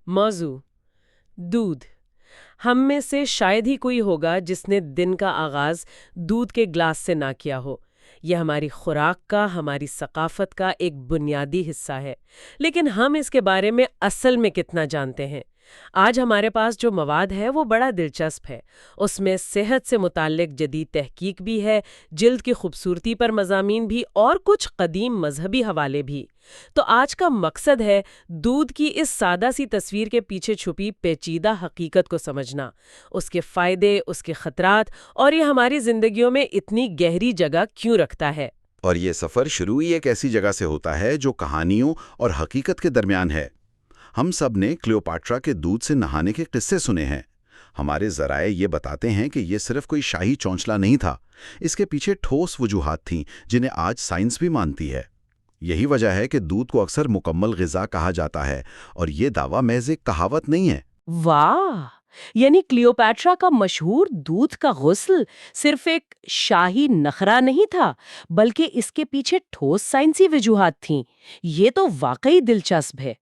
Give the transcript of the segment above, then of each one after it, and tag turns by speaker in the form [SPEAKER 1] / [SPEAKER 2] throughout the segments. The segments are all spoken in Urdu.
[SPEAKER 1] موضوع دودھ. ہم میں سے شاید ہی کوئی ہوگا جس نے دن کا آغاز دودھ کے گلاس سے نہ کیا ہو. یہ ہماری خوراک کا، ہماری ثقافت کا ایک بنیادی حصہ ہے، لیکن ہم اس کے بارے میں اصل میں کتنا جانتے ہیں؟ آج ہمارے پاس جو مواد ہے وہ بڑا دلچسپ ہے. اس میں صحت سے متعلق جدید تحقیق بھی ہے، جلد کی خوبصورتی پر مضامین بھی، اور کچھ قدیم مذہبی حوالے بھی. تو آج کا مقصد ہے دودھ کی اس سادہ سی تصویر کے پیچھے چھپی پیچیدہ حقیقت کو سمجھنا، اس کے فائدے، اس کے خطرات، اور یہ ہماری زندگیوں میں اتنی گہری جگہ کیوں رکھتا ہے.
[SPEAKER 2] اور یہ سفر شروع ہی ایک ایسی جگہ سے ہوتا ہے جو کہانیوں اور حقیقت کے درمیان ہے. ہم سب نے کلیوپاٹرا کے دودھ سے نہانے کے قصے سنے ہیں. ہمارے ذرائع یہ بتاتے ہیں کہ یہ صرف کوئی شاہی چونچلا نہیں تھا. اس کے پیچھے ٹھوس وجوہات تھیں جنہیں آج سائنس بھی مانتی ہے. یہی وجہ ہے کہ دودھ کو اکثر مکمل غذا کہا جاتا ہے، اور یہ دعویٰ محض ایک کہاوت نہیں ہے.
[SPEAKER 1] واہ! یعنی کلیوپیٹرا کا مشہور دودھ کا غسل صرف ایک شاہی نخرہ نہیں تھا، بلکہ اس کے پیچھے ٹھوس سائنسی وجوہات تھیں. یہ تو واقعی دلچسپ ہے.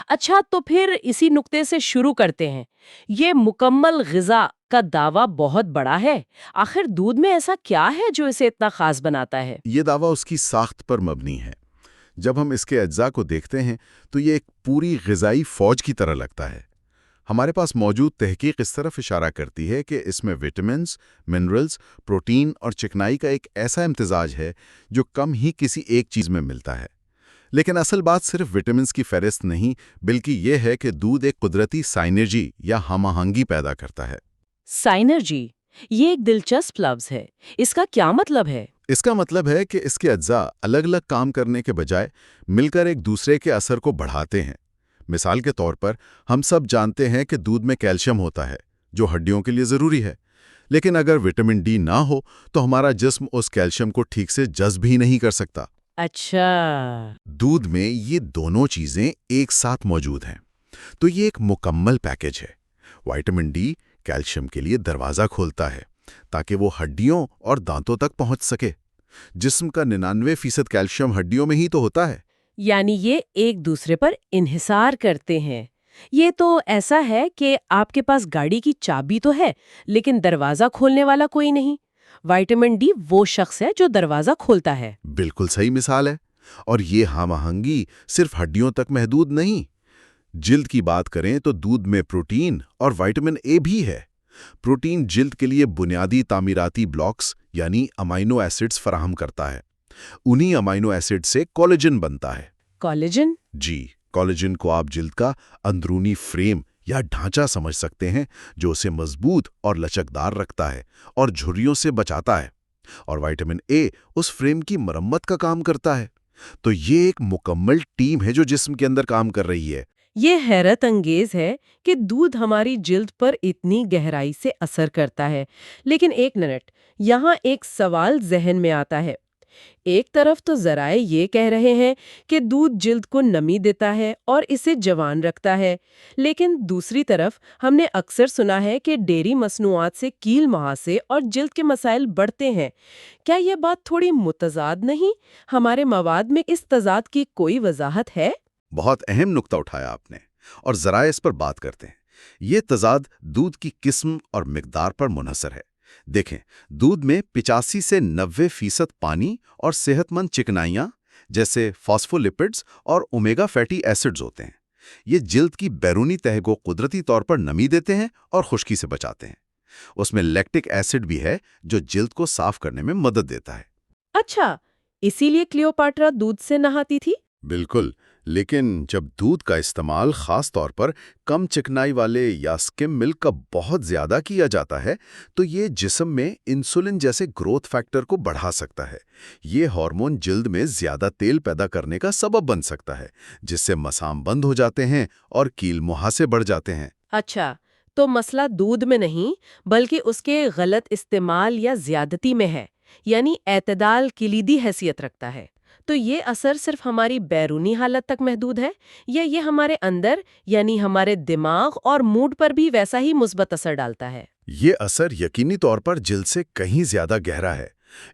[SPEAKER 1] اچھا، تو پھر اسی نقطے سے شروع کرتے ہیں. یہ مکمل غذا کا دعویٰ بہت بڑا ہے. آخر دودھ میں ایسا کیا ہے جو اسے اتنا خاص بناتا ہے؟
[SPEAKER 2] یہ دعویٰ اس کی ساخت پر مبنی ہے. جب ہم اس کے اجزاء کو دیکھتے ہیں تو یہ ایک پوری غذائی فوج کی طرح لگتا ہے. ہمارے پاس موجود تحقیق اس طرف اشارہ کرتی ہے کہ اس میں وٹامنز، منرلز، پروٹین اور چکنائی کا ایک ایسا امتزاج ہے جو کم ہی کسی ایک چیز میں ملتا ہے. لیکن اصل بات صرف وٹامنز کی فہرست نہیں، بلکہ یہ ہے کہ دودھ ایک قدرتی سائنرجی یا ہم آہنگی پیدا کرتا ہے.
[SPEAKER 1] سائنرجی، یہ ایک دلچسپ لفظ ہے. اس کا کیا مطلب ہے؟
[SPEAKER 2] اس کا مطلب ہے کہ اس کے اجزاء الگ الگ کام کرنے کے بجائے مل کر ایک دوسرے کے اثر کو بڑھاتے ہیں. مثال کے طور پر ہم سب جانتے ہیں کہ دودھ میں کیلشیم ہوتا ہے جو ہڈیوں کے لیے ضروری ہے، لیکن اگر وٹامن ڈی نہ ہو تو ہمارا جسم اس کیلشیم کو ٹھیک سے جذب ہی نہیں کر سکتا.
[SPEAKER 1] اچھا،
[SPEAKER 2] دودھ میں یہ دونوں چیزیں ایک ساتھ موجود ہیں، تو یہ ایک مکمل پیکج ہے. وٹامن ڈی کیلشیم کے لیے دروازہ کھولتا ہے تاکہ وہ ہڈیوں اور دانتوں تک پہنچ سکے. جسم کا 99% کیلشیم ہڈیوں میں ہی تو ہوتا ہے.
[SPEAKER 1] یعنی یہ ایک دوسرے پر انحصار کرتے ہیں. یہ تو ایسا ہے کہ آپ کے پاس گاڑی کی چابی تو ہے لیکن دروازہ کھولنے والا کوئی نہیں. وٹامن ڈی وہ شخص ہے جو دروازہ کھولتا ہے.
[SPEAKER 2] بالکل صحیح مثال ہے. اور یہ ہم آہنگی صرف ہڈیوں تک محدود نہیں. جلد کی بات کریں تو دودھ میں پروٹین اور وٹامن اے بھی ہے. پروٹین جلد کے لیے بنیادی تعمیراتی بلاکس یعنی امائنو ایسڈز فراہم کرتا ہے. انہی امائنو ایسڈ سے کولیجن بنتا ہے.
[SPEAKER 1] کولیجن؟
[SPEAKER 2] جی، کولیجن کو آپ جلد کا اندرونی فریم یا ڈھانچہ سمجھ سکتے ہیں جو اسے مضبوط اور لچکدار رکھتا ہے اور جھریوں سے بچاتا ہے. اور وٹامن اے اس فریم کی مرمت کا کام کرتا ہے. تو یہ ایک مکمل ٹیم ہے جو جسم کے اندر کام کر رہی ہے.
[SPEAKER 1] یہ حیرت انگیز ہے کہ دودھ ہماری جلد پر اتنی گہرائی سے اثر کرتا ہے. لیکن ایک منٹ، یہاں ایک سوال ذہن میں آتا ہے. ایک طرف تو ذرائع یہ کہہ رہے ہیں کہ دودھ جلد کو نمی دیتا ہے اور اسے جوان رکھتا ہے، لیکن دوسری طرف ہم نے اکثر سنا ہے کہ ڈیری مصنوعات سے کیل مہاسے اور جلد کے مسائل بڑھتے ہیں. کیا یہ بات تھوڑی متضاد نہیں؟ ہمارے مواد میں اس تضاد کی کوئی وضاحت ہے؟
[SPEAKER 2] بہت اہم نقطہ اٹھایا آپ نے، اور ذرائع اس پر بات کرتے ہیں. یہ تضاد دودھ کی قسم اور مقدار پر منحصر ہے. دیکھیں، دودھ میں 85 سے 90% پانی اور صحت مند چکنائیاں جیسے فاسفولیپڈز اور اومیگا فیٹی ایسڈز ہوتے ہیں. یہ جلد کی بیرونی تہہ کو قدرتی طور پر نمی دیتے ہیں اور خشکی سے بچاتے ہیں. اس میں لیکٹک ایسڈ بھی ہے جو جلد کو صاف کرنے میں مدد دیتا ہے.
[SPEAKER 1] اچھا، اسی لیے کلیوپاٹرا دودھ سے نہاتی تھی؟
[SPEAKER 2] بالکل. لیکن جب دودھ کا استعمال خاص طور پر کم چکنائی والے یا سکم ملک کا بہت زیادہ کیا جاتا ہے تو یہ جسم میں انسولن جیسے گروتھ فیکٹر کو بڑھا سکتا ہے. یہ ہارمون جلد میں زیادہ تیل پیدا کرنے کا سبب بن سکتا ہے، جس سے مسام بند ہو جاتے ہیں اور کیل مہاسے بڑھ جاتے ہیں.
[SPEAKER 1] اچھا، تو مسئلہ دودھ میں نہیں بلکہ اس کے غلط استعمال یا زیادتی میں ہے. یعنی اعتدال کلیدی حیثیت رکھتا ہے. تو یہ اثر صرف ہماری بیرونی حالت تک محدود ہے یا یہ ہمارے اندر یعنی ہمارے دماغ اور موڈ پر بھی ویسا ہی مثبت اثر ڈالتا ہے؟
[SPEAKER 2] یہ اثر یقینی طور پر جلد سے کہیں زیادہ گہرا ہے.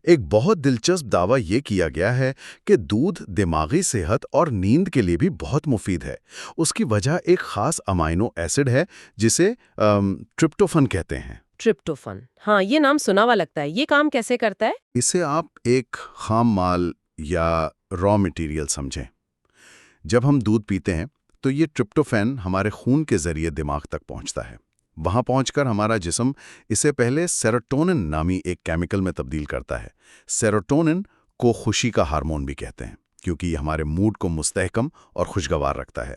[SPEAKER 2] ایک بہت دلچسپ دعویٰ یہ کیا گیا ہے کہ دودھ دماغی صحت اور نیند کے لیے بھی بہت مفید ہے۔ اس کی وجہ ایک خاص امائنو ایسڈ ہے جسے ٹرپٹوفن کہتے ہیں۔
[SPEAKER 1] ٹرپٹوفن، ہاں یہ نام سنا ہوا لگتا ہے، یہ کام کیسے کرتا ہے؟
[SPEAKER 2] اسے آپ ایک خام مال یا را مٹیریل سمجھیں۔ جب ہم دودھ پیتے ہیں تو یہ ٹرپٹوفین ہمارے خون کے ذریعے دماغ تک پہنچتا ہے۔ وہاں پہنچ کر ہمارا جسم اسے پہلے سیروٹونن نامی ایک کیمیکل میں تبدیل کرتا ہے۔ سیروٹونن کو خوشی کا ہارمون بھی کہتے ہیں کیونکہ یہ ہمارے موڈ کو مستحکم اور خوشگوار رکھتا ہے۔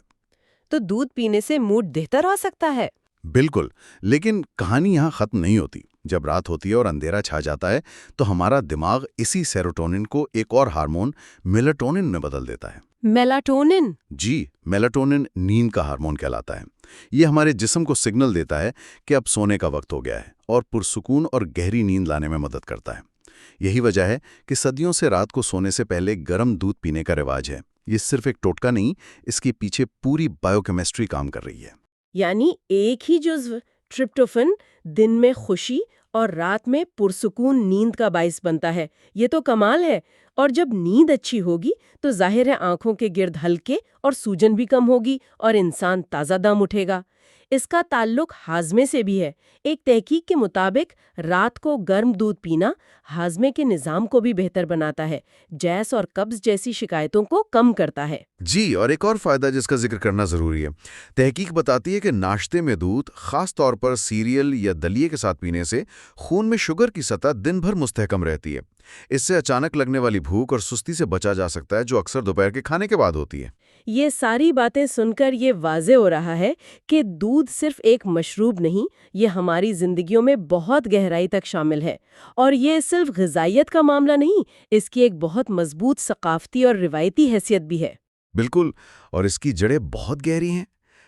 [SPEAKER 1] تو دودھ پینے سے موڈ بہتر ہو سکتا ہے؟
[SPEAKER 2] بالکل، لیکن کہانی یہاں ختم نہیں ہوتی۔ جب رات ہوتی ہے اور اندھیرا چھا جاتا ہے تو ہمارا دماغ اسی سیروٹونن کو ایک اور ہارمون میلاٹونن میں بدل دیتا ہے۔
[SPEAKER 1] میلاٹونن؟
[SPEAKER 2] جی، میلاٹونن نیند کا ہارمون کہلاتا ہے۔ یہ ہمارے جسم کو سگنل دیتا ہے کہ اب سونے کا وقت ہو گیا ہے اور پرسکون اور گہری نیند لانے میں مدد کرتا ہے۔ یہی وجہ ہے کہ صدیوں سے رات کو سونے سے پہلے گرم دودھ پینے کا رواج ہے۔ یہ صرف ایک ٹوٹکا نہیں، اس کے پیچھے پوری بائیو کیمسٹری کام کر رہی ہے۔
[SPEAKER 1] یعنی ایک ہی جزو ٹرپٹوفن دن میں خوشی اور رات میں پرسکون نیند کا باعث بنتا ہے۔ یہ تو کمال ہے۔ اور جب نیند اچھی ہوگی تو ظاہر ہے آنکھوں کے گرد ہلکے اور سوجن بھی کم ہوگی اور انسان تازہ دم اٹھے گا۔ اس کا تعلق ہاضمے سے بھی ہے۔ ایک تحقیق کے مطابق رات کو گرم دودھ پینا ہاضمے کے نظام کو بھی بہتر بناتا ہے، گیس اور قبض جیسی شکایتوں کو کم کرتا ہے۔
[SPEAKER 2] جی، اور ایک اور فائدہ جس کا ذکر کرنا ضروری ہے۔ تحقیق بتاتی ہے کہ ناشتے میں دودھ، خاص طور پر سیریل یا دلیے کے ساتھ پینے سے خون میں شوگر کی سطح دن بھر مستحکم رہتی ہے۔ اس سے اچانک لگنے والی بھوک اور سستی سے بچا جا سکتا ہے جو اکثر دوپہر کے کھانے کے بعد ہوتی ہے۔
[SPEAKER 1] یہ ساری باتیں سن کر یہ واضح ہو رہا ہے کہ دودھ صرف ایک مشروب نہیں، یہ ہماری زندگیوں میں بہت گہرائی تک شامل ہے۔ اور یہ صرف غذائیت کا معاملہ نہیں، اس کی ایک بہت مضبوط ثقافتی اور روایتی حیثیت بھی ہے۔
[SPEAKER 2] بالکل، اور اس کی جڑیں بہت گہری ہیں۔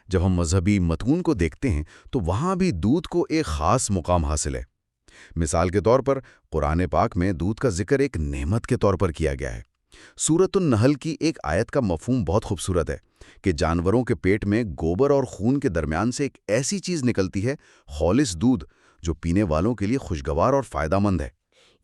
[SPEAKER 2] جب ہم مذہبی متون کو دیکھتے ہیں تو وہاں بھی دودھ کو ایک خاص مقام حاصل ہے۔ مثال کے طور پر قرآن پاک میں دودھ کا ذکر ایک نعمت کے طور پر کیا گیا ہے۔ سورۃ النحل کی ایک آیت کا مفہوم بہت خوبصورت ہے کہ جانوروں کے پیٹ میں گوبر اور خون کے درمیان سے ایک ایسی چیز نکلتی ہے، خالص دودھ، جو پینے والوں کے لیے خوشگوار اور فائدہ مند ہے۔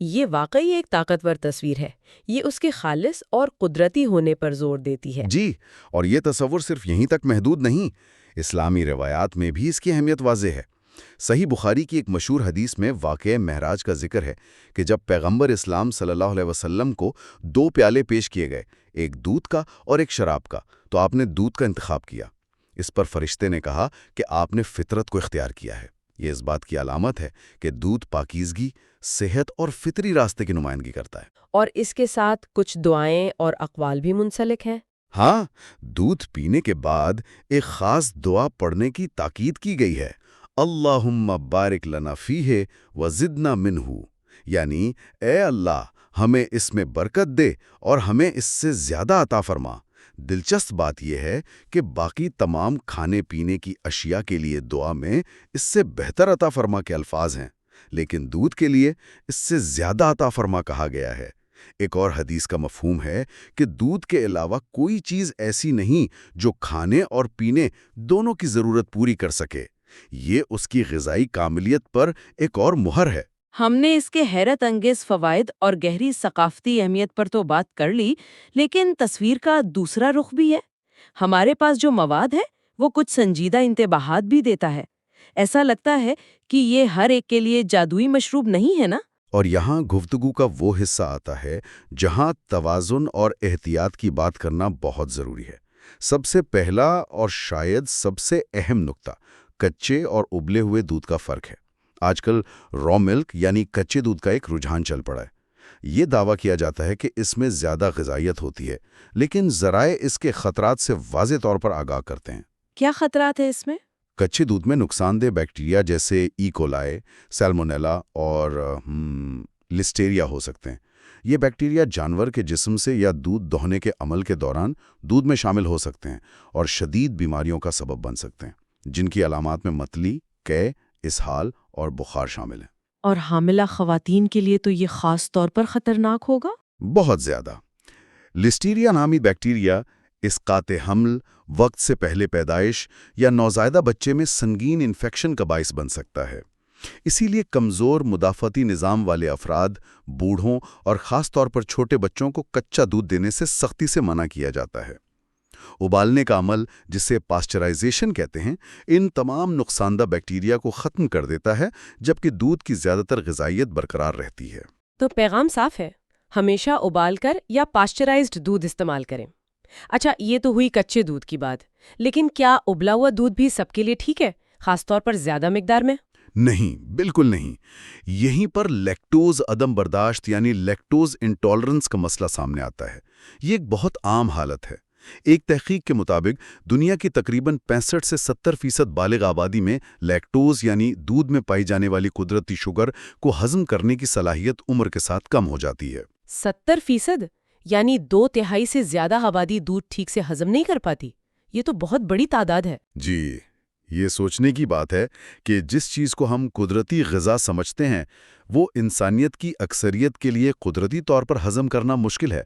[SPEAKER 1] یہ واقعی ایک طاقتور تصویر ہے۔ یہ اس کے خالص اور قدرتی ہونے پر زور دیتی ہے۔
[SPEAKER 2] جی، اور یہ تصور صرف یہیں تک محدود نہیں، اسلامی روایات میں بھی اس کی اہمیت واضح ہے۔ صحیح بخاری کی ایک مشہور حدیث میں واقعہ معراج کا ذکر ہے کہ جب پیغمبر اسلام صلی اللہ علیہ وسلم کو 2 پیالے پیش کیے گئے، ایک دودھ کا اور ایک شراب کا، تو آپ نے دودھ کا انتخاب کیا۔ اس پر فرشتے نے کہا کہ آپ نے فطرت کو اختیار کیا ہے۔ یہ اس بات کی علامت ہے کہ دودھ پاکیزگی، صحت اور فطری راستے کی نمائندگی کرتا ہے۔
[SPEAKER 1] اور اس کے ساتھ کچھ دعائیں اور اقوال بھی منسلک ہیں۔
[SPEAKER 2] ہاں، دودھ پینے کے بعد ایک خاص دعا پڑھنے کی تاکید کی گئی ہے۔ اللہم بارک لنا فیہ وزدنا منہ، یعنی اے اللہ ہمیں اس میں برکت دے اور ہمیں اس سے زیادہ عطا فرما۔ دلچسپ بات یہ ہے کہ باقی تمام کھانے پینے کی اشیاء کے لیے دعا میں اس سے بہتر عطا فرما کے الفاظ ہیں، لیکن دودھ کے لیے اس سے زیادہ عطا فرما کہا گیا ہے۔ ایک اور حدیث کا مفہوم ہے کہ دودھ کے علاوہ کوئی چیز ایسی نہیں جو کھانے اور پینے دونوں کی ضرورت پوری کر سکے۔ یہ اس کی غذائی کاملیت پر ایک اور مہر ہے۔
[SPEAKER 3] ہم نے اس کے حیرت انگیز فوائد اور گہری ثقافتی اہمیت پر تو بات کر لی، لیکن تصویر کا دوسرا رخ بھی ہے۔ ہمارے پاس جو مواد ہے وہ کچھ سنجیدہ انتباہات بھی دیتا ہے۔ ایسا لگتا ہے کہ یہ ہر ایک کے لیے جادوئی مشروب نہیں ہے نا؟
[SPEAKER 2] اور یہاں گفتگو کا وہ حصہ آتا ہے جہاں توازن اور احتیاط کی بات کرنا بہت ضروری ہے۔ سب سے پہلا اور شاید سب سے اہم نقطہ کچے اور ابلے ہوئے دودھ کا فرق ہے۔ آج کل را ملک یعنی کچے دودھ کا ایک رجحان چل پڑا ہے۔ یہ دعویٰ کیا جاتا ہے کہ اس میں زیادہ غذائیت ہوتی ہے، لیکن ذرائع اس کے خطرات سے واضح طور پر آگاہ کرتے ہیں۔
[SPEAKER 3] کیا خطرات ہیں اس میں؟
[SPEAKER 2] کچے دودھ میں نقصان دہ بیکٹیریا جیسے ای کولائے، سیلمونیلا اور لسٹیریا ہو سکتے ہیں۔ یہ بیکٹیریا جانور کے جسم سے یا دودھ دوہنے کے عمل کے دوران دودھ میں شامل ہو سکتے ہیں اور شدید بیماریوں کا سبب بن سکتے ہیں، جن کی علامات میں متلی، قے، اسہال اور بخار شامل ہیں۔
[SPEAKER 3] اور حاملہ خواتین کے لیے تو یہ خاص طور پر خطرناک ہوگا؟
[SPEAKER 2] بہت زیادہ۔ لسٹیریا نامی بیکٹیریا اسقاط حمل، وقت سے پہلے پیدائش یا نوزائیدہ بچے میں سنگین انفیکشن کا باعث بن سکتا ہے۔ اسی لیے کمزور مدافعتی نظام والے افراد، بوڑھوں اور خاص طور پر چھوٹے بچوں کو کچا دودھ دینے سے سختی سے منع کیا جاتا ہے۔ ابالنے کا عمل، جسے پاسچرائزیشن کہتے ہیں، ان تمام نقصان دہ بیکٹیریا کو ختم کر دیتا ہے، جبکہ دودھ کی زیادہ تر غذائیت برقرار رہتی ہے۔
[SPEAKER 1] تو پیغام صاف ہے، ہمیشہ ابال کر یا پاسچرائزڈ دودھ استعمال کریں۔ اچھا، یہ تو ہوئی کچے دودھ کی بات، لیکن کیا ابلا ہوا دودھ بھی سب کے لیے ٹھیک ہے، خاص طور پر زیادہ مقدار میں؟
[SPEAKER 2] نہیں، بالکل نہیں۔ یہیں پر لیکٹوز عدم برداشت یعنی لیکٹوز انٹالرنس کا مسئلہ سامنے آتا ہے۔ یہ ایک بہت عام حالت ہے۔ ایک تحقیق کے مطابق دنیا کی تقریباً 65 سے 70% بالغ آبادی میں لیکٹوز یعنی دودھ میں پائی جانے والی قدرتی شوگر کو ہضم کرنے کی صلاحیت عمر کے ساتھ کم ہو جاتی ہے۔
[SPEAKER 1] 70%؟ یعنی 2/3 سے زیادہ آبادی دودھ ٹھیک سے ہضم نہیں کر پاتی؟ یہ تو بہت بڑی تعداد ہے۔
[SPEAKER 2] جی، یہ سوچنے کی بات ہے کہ جس چیز کو ہم قدرتی غذا سمجھتے ہیں وہ انسانیت کی اکثریت کے لیے قدرتی طور پر ہضم کرنا مشکل ہے۔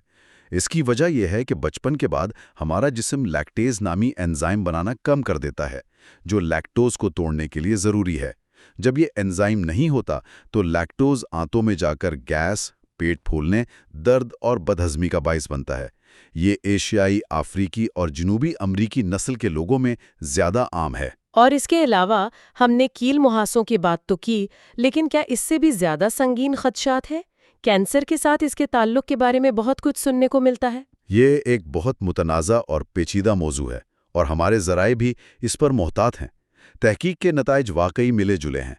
[SPEAKER 2] اس کی وجہ یہ ہے کہ بچپن کے بعد ہمارا جسم لیکٹیز نامی انزائم بنانا کم کر دیتا ہے، جو لیکٹوز کو توڑنے کے لیے ضروری ہے۔ جب یہ انزائم نہیں ہوتا تو لیکٹوز آنتوں میں جا کر گیس، پیٹ پھولنے، درد اور بدہضمی کا باعث بنتا ہے۔ یہ ایشیائی، افریقی اور جنوبی امریکی نسل کے لوگوں میں زیادہ عام ہے۔
[SPEAKER 1] اور اس کے علاوہ ہم نے کیل مہاسوں کی بات تو کی، لیکن کیا اس سے بھی زیادہ سنگین خدشات ہیں؟ کینسر کے ساتھ اس کے تعلق کے بارے میں بہت کچھ سننے کو ملتا ہے۔
[SPEAKER 2] یہ ایک بہت متنازع اور پیچیدہ موضوع ہے، اور ہمارے ذرائع بھی اس پر محتاط ہیں۔ تحقیق کے نتائج واقعی ملے جلے ہیں۔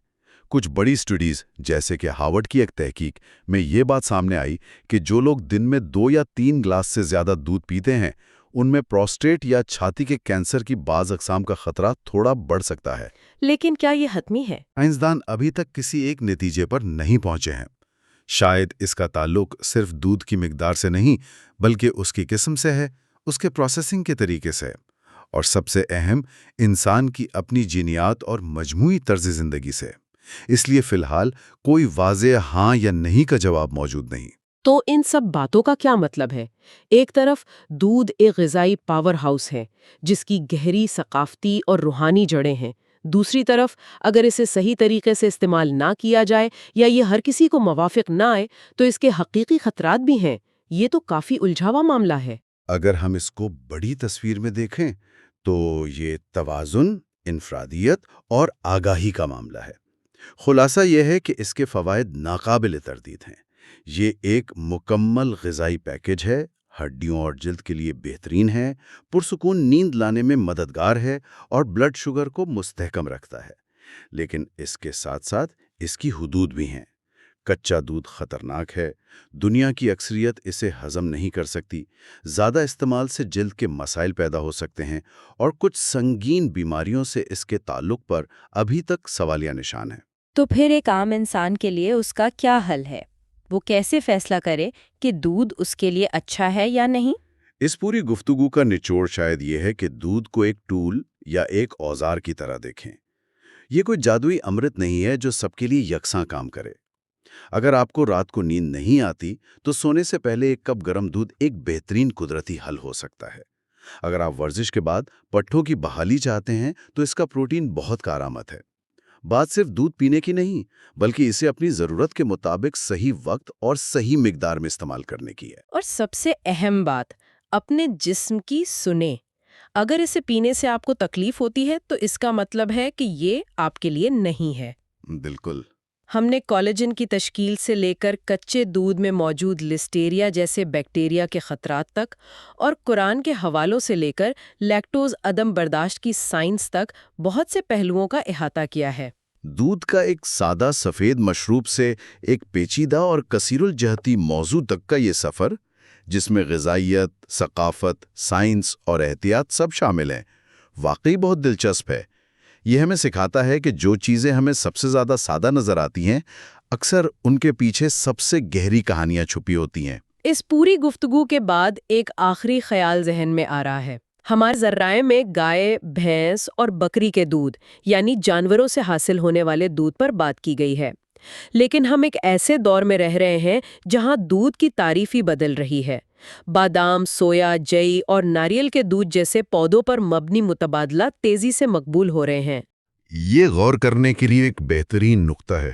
[SPEAKER 2] کچھ بڑی سٹڈیز جیسے کہ ہارورڈ کی ایک تحقیق میں یہ بات سامنے آئی کہ جو لوگ دن میں 2 یا 3 گلاس سے زیادہ دودھ پیتے ہیں ان میں پروسٹیٹ یا چھاتی کے کینسر کی بعض اقسام کا خطرہ تھوڑا بڑھ سکتا ہے۔
[SPEAKER 1] لیکن کیا یہ حتمی ہے؟
[SPEAKER 2] سائنسدان ابھی تک کسی ایک نتیجے پر نہیں پہنچے ہیں۔ شاید اس کا تعلق صرف دودھ کی مقدار سے نہیں بلکہ اس کی قسم سے ہے، اس کے پروسیسنگ کے طریقے سے، اور سب سے اہم، انسان کی اپنی جینیات اور مجموعی طرز زندگی سے۔ اس لیے فی الحال کوئی واضح ہاں یا نہیں کا جواب موجود نہیں۔
[SPEAKER 1] تو ان سب باتوں کا کیا مطلب ہے؟ ایک طرف دودھ ایک غذائی پاور ہاؤس ہے جس کی گہری ثقافتی اور روحانی جڑیں ہیں، دوسری طرف اگر اسے صحیح طریقے سے استعمال نہ کیا جائے یا یہ ہر کسی کو موافق نہ آئے تو اس کے حقیقی خطرات بھی ہیں۔ یہ تو کافی الجھا ہوا معاملہ ہے۔
[SPEAKER 2] اگر ہم اس کو بڑی تصویر میں دیکھیں تو یہ توازن، انفرادیت اور آگاہی کا معاملہ ہے۔ خلاصہ یہ ہے کہ اس کے فوائد ناقابل تردید ہیں۔ یہ ایک مکمل غذائی پیکج ہے، ہڈیوں اور جلد کے لیے بہترین ہے، پرسکون نیند لانے میں مددگار ہے اور بلڈ شوگر کو مستحکم رکھتا ہے۔ لیکن اس کے ساتھ ساتھ اس کی حدود بھی ہیں۔ کچا دودھ خطرناک ہے، دنیا کی اکثریت اسے ہضم نہیں کر سکتی، زیادہ استعمال سے جلد کے مسائل پیدا ہو سکتے ہیں، اور کچھ سنگین بیماریوں سے اس کے تعلق پر ابھی تک سوالیہ نشان ہیں۔
[SPEAKER 4] تو پھر ایک عام انسان کے لیے اس کا کیا حل ہے؟ وہ کیسے فیصلہ کرے کہ دودھ اس کے لیے اچھا ہے یا نہیں؟
[SPEAKER 2] اس پوری گفتگو کا نچوڑ شاید یہ ہے کہ دودھ کو ایک ٹول یا ایک اوزار کی طرح دیکھیں۔ یہ کوئی جادوئی امرت نہیں ہے جو سب کے لیے یکساں کام کرے۔ اگر آپ کو رات کو نیند نہیں آتی تو سونے سے پہلے ایک کپ گرم دودھ ایک بہترین قدرتی حل ہو سکتا ہے۔ اگر آپ ورزش کے بعد پٹھوں کی بحالی چاہتے ہیں تو اس کا پروٹین بہت کارآمد ہے۔ بات صرف دودھ پینے کی نہیں بلکہ اسے اپنی ضرورت کے مطابق صحیح وقت اور صحیح مقدار میں استعمال کرنے کی ہے۔
[SPEAKER 1] اور سب سے اہم بات، اپنے جسم کی سنیں۔ اگر اسے پینے سے آپ کو تکلیف ہوتی ہے تو اس کا مطلب ہے کہ یہ آپ کے لیے نہیں ہے۔
[SPEAKER 2] بالکل۔
[SPEAKER 1] ہم نے کولیجن کی تشکیل سے لے کر کچے دودھ میں موجود لسٹیریا جیسے بیکٹیریا کے خطرات تک، اور قرآن کے حوالوں سے لے کر لیکٹوز عدم برداشت کی سائنس تک بہت سے پہلوؤں کا احاطہ کیا ہے۔
[SPEAKER 2] دودھ کا ایک سادہ سفید مشروب سے ایک پیچیدہ اور کثیر الجہتی موضوع تک کا یہ سفر، جس میں غذائیت، ثقافت، سائنس اور احتیاط سب شامل ہیں، واقعی بہت دلچسپ ہے۔ یہ ہمیں سکھاتا ہے کہ جو چیزیں ہمیں سب سے زیادہ سادہ نظر آتی ہیں، اکثر ان کے پیچھے سب سے گہری کہانیاں چھپی ہوتی ہیں۔
[SPEAKER 1] اس پوری گفتگو کے بعد ایک آخری خیال ذہن میں آ رہا ہے۔ ہمارے ذرائع میں گائے، بھینس اور بکری کے دودھ یعنی جانوروں سے حاصل ہونے والے دودھ پر بات کی گئی ہے، لیکن ہم ایک ایسے دور میں رہ رہے ہیں جہاں دودھ کی تعریف ہی بدل رہی ہے۔ بادام، سویا، جئی اور ناریل کے دودھ جیسے پودوں پر مبنی متبادلہ تیزی سے مقبول ہو رہے ہیں۔
[SPEAKER 2] یہ غور کرنے کے لیے ایک بہترین نقطہ ہے۔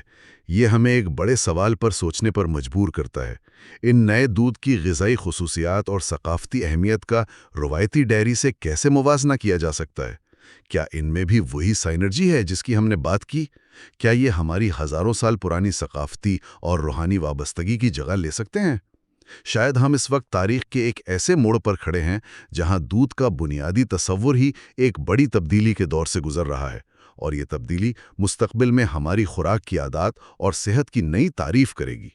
[SPEAKER 2] یہ ہمیں ایک بڑے سوال پر سوچنے پر مجبور کرتا ہے۔ ان نئے دودھ کی غذائی خصوصیات اور ثقافتی اہمیت کا روایتی ڈیری سے کیسے موازنہ کیا جا سکتا ہے؟ کیا ان میں بھی وہی سائنرجی ہے جس کی ہم نے بات کی؟ کیا یہ ہماری ہزاروں سال پرانی ثقافتی اور روحانی وابستگی کی جگہ لے سکتے ہیں؟ شاید ہم اس وقت تاریخ کے ایک ایسے موڑ پر کھڑے ہیں جہاں دودھ کا بنیادی تصور ہی ایک بڑی تبدیلی کے دور سے گزر رہا ہے، اور یہ تبدیلی مستقبل میں ہماری خوراک کی عادات اور صحت کی نئی تعریف کرے گی۔